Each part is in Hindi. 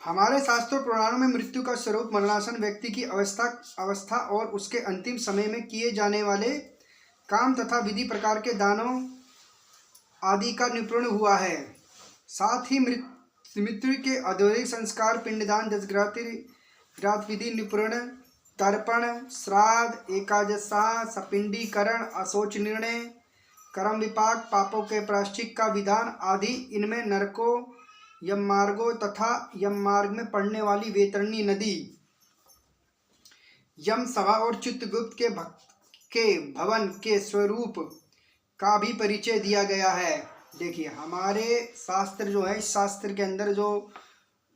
हमारे शास्त्रों पुराणों में मृत्यु का स्वरूप, मरणासन व्यक्ति की अवस्था और उसके अंतिम समय में किए जाने वाले काम तथा विधि प्रकार के दानों आदि का निरूपण हुआ है। साथ ही मृत्यु के औद्योगिक संस्कार, पिंडदान, दशग्रात विधि निरूपण, तर्पण, श्राद्ध, एकादशा, सपिंडीकरण, अशौच निर्णय, कर्म विपाक, पापों के प्रायश्चित का विधान आदि इनमें नरकों, यममार्गों तथा यममार्ग में पड़ने वाली वैतरणी नदी, यम सभा और चित्रगुप्त के भवन के स्वरूप का भी परिचय दिया गया है। देखिए हमारे शास्त्र जो है, इस शास्त्र के अंदर जो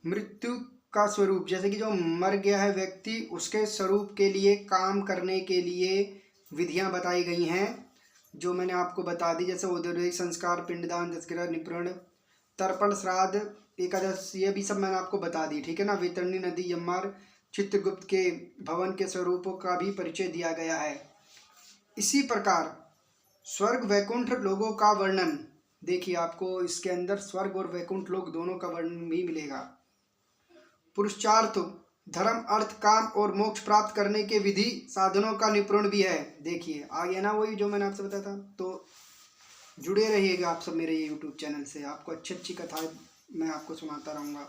मृत्यु का स्वरूप, जैसे कि जो मर गया है व्यक्ति, उसके स्वरूप के लिए, काम करने के लिए विधियां बताई गई हैं, जो मैंने आपको बता दी। जैसे औद्योगिक संस्कार, पिंडदान, दशग्राह निरूपण, तर्पण, श्राद्ध, एकादश, ये भी सब मैंने आपको बता दी, ठीक है ना। वैतरणी नदी, यममार्ग, चित्रगुप्त के भवन के स्वरूपों का भी परिचय दिया गया है। इसी प्रकार स्वर्ग वैकुंठ लोगों का वर्णन, देखिए आपको इसके अंदर स्वर्ग और वैकुंठ लोग दोनों का वर्णन भी मिलेगा। पुरुषार्थ, धर्म, अर्थ, काम और मोक्ष प्राप्त करने के विधि साधनों का निरूपण भी है। देखिए आगे ना वही जो मैंने आपसे बताया था। तो जुड़े रहिएगा आप सब मेरे ये यूट्यूब चैनल से, आपको अच्छी अच्छी कथाएं मैं आपको सुनाता रहूँगा।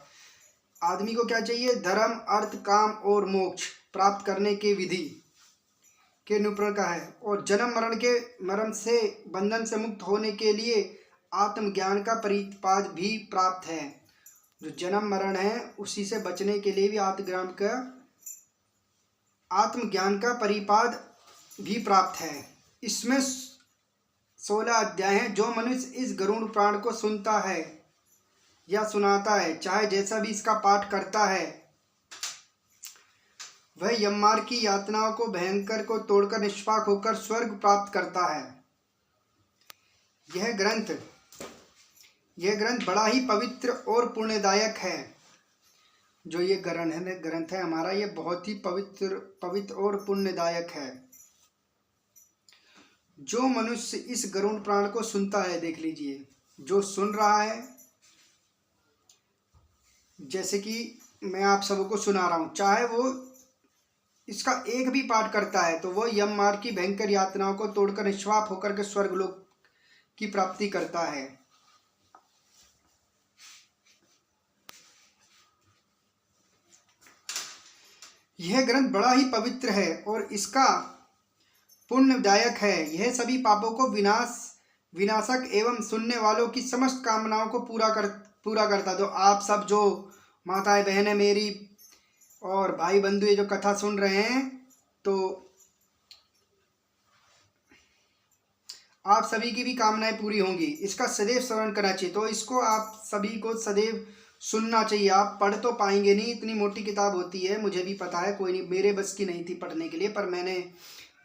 आदमी को क्या चाहिए? धर्म, अर्थ, काम और मोक्ष प्राप्त करने के विधि के निरूपण का है। और जन्म मरण से बंधन से मुक्त होने के लिए आत्मज्ञान का परिपाद भी प्राप्त है। जो जन्म मरण है उसी से बचने के लिए भी आत्मज्ञान का परिपाद भी प्राप्त है। इसमें 16 अध्याय हैं। जो मनुष्य इस गरुड़ पुराण को सुनता है या सुनाता है, चाहे जैसा भी इसका पाठ करता है, वह यममार्ग की यातनाओं को, भयंकर को तोड़कर निष्पाक होकर स्वर्ग प्राप्त करता है। यह ग्रंथ बड़ा ही पवित्र और पुण्यदायक है। जो ये ग्रंथ है हमारा, ये बहुत ही पवित्र और पुण्यदायक है। जो मनुष्य इस गरुड़ पुराण को सुनता है, देख लीजिए, जो सुन रहा है, जैसे कि मैं आप सबको सुना रहा हूँ, चाहे वो इसका एक भी पाठ करता है तो वो यम मार्ग की भयंकर यातनाओं को तोड़कर निष्पाप होकर के स्वर्गलोक की प्राप्ति करता है। यह ग्रंथ बड़ा ही पवित्र है और इसका पुण्यदायक है। यह सभी पापों को विनाशक एवं सुनने वालों की समस्त कामनाओं को पूरा करता। तो आप सब जो माताएं बहनें मेरी और भाई बंधु ये जो कथा सुन रहे हैं, तो आप सभी की भी कामनाएं पूरी होंगी। इसका सदैव श्रवण करना चाहिए। तो इसको आप सभी को सदैव सुनना चाहिए। आप पढ़ तो पाएंगे नहीं, इतनी मोटी किताब होती है, मुझे भी पता है, कोई नहीं, मेरे बस की नहीं थी पढ़ने के लिए, पर मैंने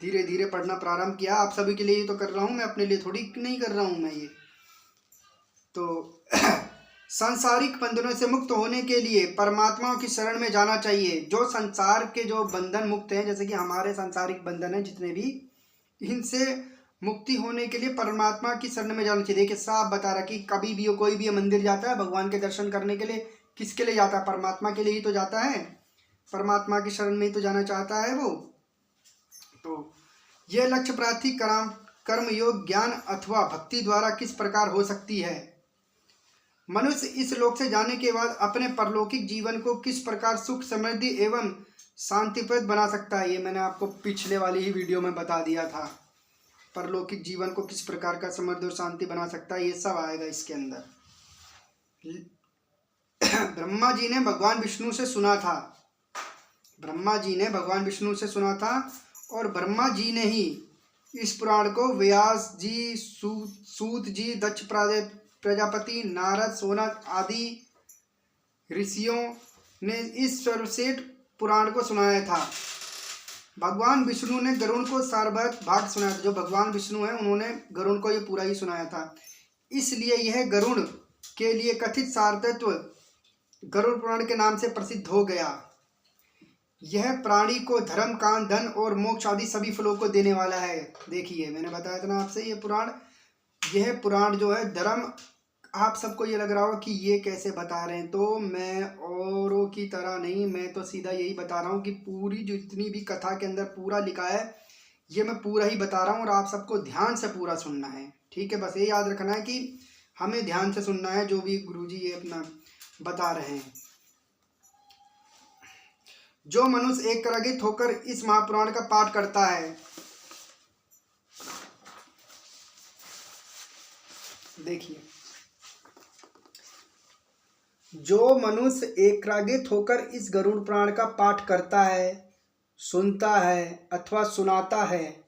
धीरे धीरे पढ़ना प्रारंभ किया। आप सभी के लिए ही तो कर रहा हूँ, मैं अपने लिए थोड़ी नहीं कर रहा हूँ मैं ये। तो सांसारिक बंधनों से मुक्त होने के लिए परमात्मा की शरण में जाना चाहिए। जो संसार के जो बंधन मुक्त हैं, जैसे कि हमारे सांसारिक बंधन हैं जितने भी, इनसे मुक्ति होने के लिए परमात्मा की शरण में जाना चाहिए। देखिए साफ बता रहा कि कभी भी कोई भी मंदिर जाता है भगवान के दर्शन करने के लिए, किसके लिए जाता है? परमात्मा के लिए ही तो जाता है, परमात्मा की शरण में ही तो जाना चाहता है वो। तो यह लक्ष्य प्राप्ति कर्म योग, ज्ञान अथवा भक्ति द्वारा किस प्रकार हो सकती है? मनुष्य इस लोक से जाने के बाद अपने परलौकिक जीवन को किस प्रकार सुख, समृद्धि एवं शांतिप्रद बना सकता है? ये मैंने आपको पिछले वाली ही वीडियो में बता दिया था। परलौकिक जीवन को किस प्रकार का समृद्धि और शांति बना सकता है, ये सब आएगा इसके अंदर। ब्रह्मा जी ने भगवान विष्णु से सुना था। ब्रह्मा जी ने भगवान विष्णु से सुना था और ब्रह्मा जी ने ही इस पुराण को व्यास जी, सूत जी, दक्ष प्रजापति, नारद, सोनक आदि ऋषियों ने इस सर्वश्रेष्ठ पुराण को सुनाया था। भगवान विष्णु ने गरुड़ को सारभत भाग सुनाया था। जो भगवान विष्णु है उन्होंने गरुड़ को ये पूरा ही सुनाया था। इसलिए यह गरुड़ के लिए कथित सारतत्व गरुड़ पुराण के नाम से प्रसिद्ध हो गया। यह प्राणी को धर्म, काम, धन और मोक्ष आदि सभी फलों को देने वाला है। देखिए मैंने बताया था ना आपसे, यह पुराण जो है धर्म, आप सबको ये लग रहा होगा कि ये कैसे बता रहे हैं, तो मैं औरों की तरह नहीं, मैं तो सीधा यही बता रहा हूँ कि पूरी जितनी भी कथा के अंदर पूरा लिखा है ये मैं पूरा ही बता रहा हूँ और आप सबको ध्यान से पूरा सुनना है। ठीक है, बस ये याद रखना है कि हमें ध्यान से सुनना है जो भी गुरुजी ये अपना बता रहे हैं। जो मनुष्य एकाग्रित होकर इस महापुराण का पाठ करता है, देखिए, जो मनुष्य एकाग्रित होकर इस गरुड़ पुराण का पाठ करता है, सुनता है अथवा सुनाता है,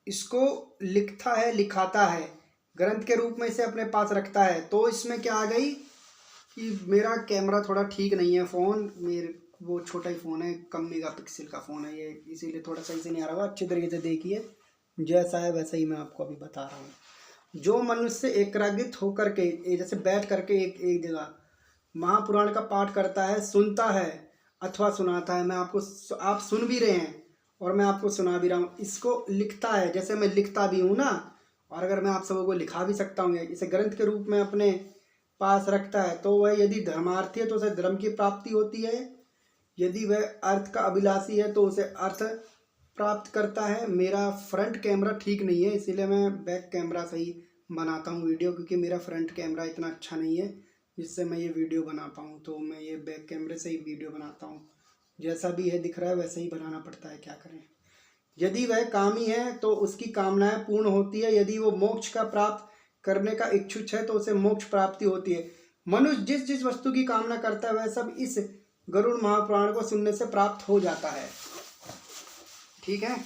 इसको लिखता है, लिखाता है, ग्रंथ के रूप में इसे अपने पास रखता है। तो इसमें क्या आ गई कि मेरा कैमरा थोड़ा ठीक नहीं है, फ़ोन मेरे वो छोटा ही फ़ोन है, कम मेगापिक्सल का फ़ोन है ये, इसीलिए थोड़ा सही से नहीं आ रहा होगा। अच्छे तरीके से देखिए, जैसा है वैसा ही मैं आपको अभी बता रहा हूँ। जो मनुष्य एकाग्रित होकर के जैसे बैठ करके एक जगह महापुराण का पाठ करता है, सुनता है अथवा सुनाता है, मैं आपको, आप सुन भी रहे हैं और मैं आपको सुना भी रहा हूँ, इसको लिखता है, जैसे मैं लिखता भी हूँ ना, और अगर मैं आप सबों को लिखा भी सकता हूँ, इसे ग्रंथ के रूप में अपने पास रखता है, तो वह यदि धर्मार्थी है तो उसे धर्म की प्राप्ति होती है, यदि वह अर्थ का अभिलाषी है तो उसे अर्थ प्राप्त करता है। मेरा फ्रंट कैमरा ठीक नहीं है, इसीलिए मैं बैक कैमरा से ही बनाता हूँ वीडियो, क्योंकि मेरा फ्रंट कैमरा इतना अच्छा नहीं है जिससे मैं ये वीडियो बना पाऊँ, तो मैं ये बैक कैमरे से ही वीडियो बनाता हूँ। जैसा भी है दिख रहा है वैसे ही बनाना पड़ता है, क्या करें। यदि वह कामी है तो उसकी कामनाएं पूर्ण होती है, यदि वो मोक्ष का प्राप्त करने का इच्छुक है तो उसे मोक्ष प्राप्ति होती है। मनुष्य जिस जिस वस्तु की कामना करता है वह सब इस गरुड़ महापुराण को सुनने से प्राप्त हो जाता है। ठीक है,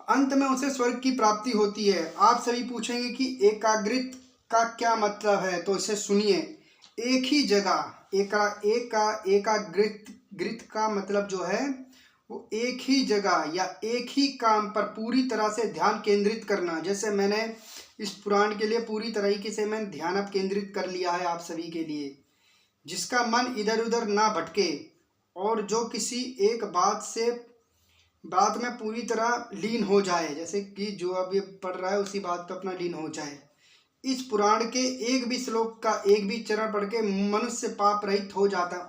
अंत में उसे स्वर्ग की प्राप्ति होती है। आप सभी पूछेंगे कि एकाग्रित का क्या मतलब है, तो इसे सुनिए। एक ही जगह एकाग्रित का मतलब जो है वो एक ही जगह या एक ही काम पर पूरी तरह से ध्यान केंद्रित करना। जैसे मैंने इस पुराण के लिए पूरी तरीके से मैंने ध्यान अब केंद्रित कर लिया है आप सभी के लिए, जिसका मन इधर उधर ना भटके और जो किसी एक बात में पूरी तरह लीन हो जाए, जैसे कि जो अब ये पढ़ रहा है उसी बात पे अपना लीन हो जाए। इस पुराण के एक भी श्लोक का एक भी चरण पढ़ के मनुष्य पाप रहित हो जाता है।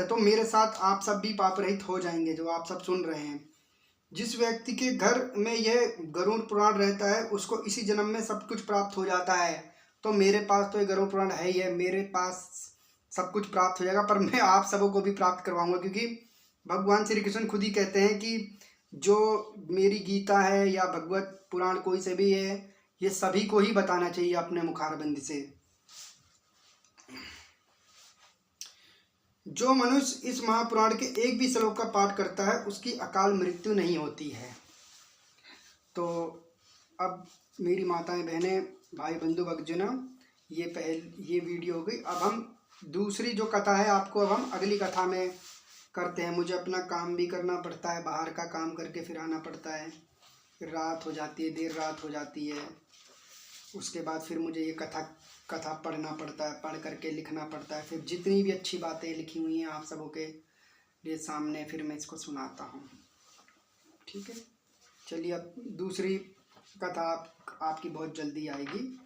तो मेरे साथ आप सब भी पाप रहित हो जाएंगे जो आप सब सुन रहे हैं। जिस व्यक्ति के घर में यह गरुड़ पुराण रहता है उसको इसी जन्म में सब कुछ प्राप्त हो जाता है। तो मेरे पास तो ये गरुड़ पुराण है ही है, मेरे पास सब कुछ प्राप्त हो जाएगा, पर मैं आप सबों को भी प्राप्त करवाऊंगा, क्योंकि भगवान श्री कृष्ण खुद ही कहते हैं कि जो मेरी गीता है या भगवत पुराण कोई से भी है, ये सभी को ही बताना चाहिए अपने मुखारबंद से। जो मनुष्य इस महापुराण के एक भी श्लोक का पाठ करता है उसकी अकाल मृत्यु नहीं होती है। तो अब मेरी माताएं, बहनें, भाई, बंधु, भक्तजनों, ये वीडियो हो गई। अब हम दूसरी जो कथा है आपको अब हम अगली कथा में करते हैं। मुझे अपना काम भी करना पड़ता है, बाहर का काम करके फिर आना पड़ता है, फिर रात हो जाती है, देर रात हो जाती है। उसके बाद फिर मुझे ये कथा पढ़ना पड़ता है, पढ़ करके लिखना पड़ता है, फिर जितनी भी अच्छी बातें लिखी हुई हैं आप सबों के लिए सामने फिर मैं इसको सुनाता हूँ। ठीक है, चलिए अब दूसरी कथा आपकी बहुत जल्दी आएगी।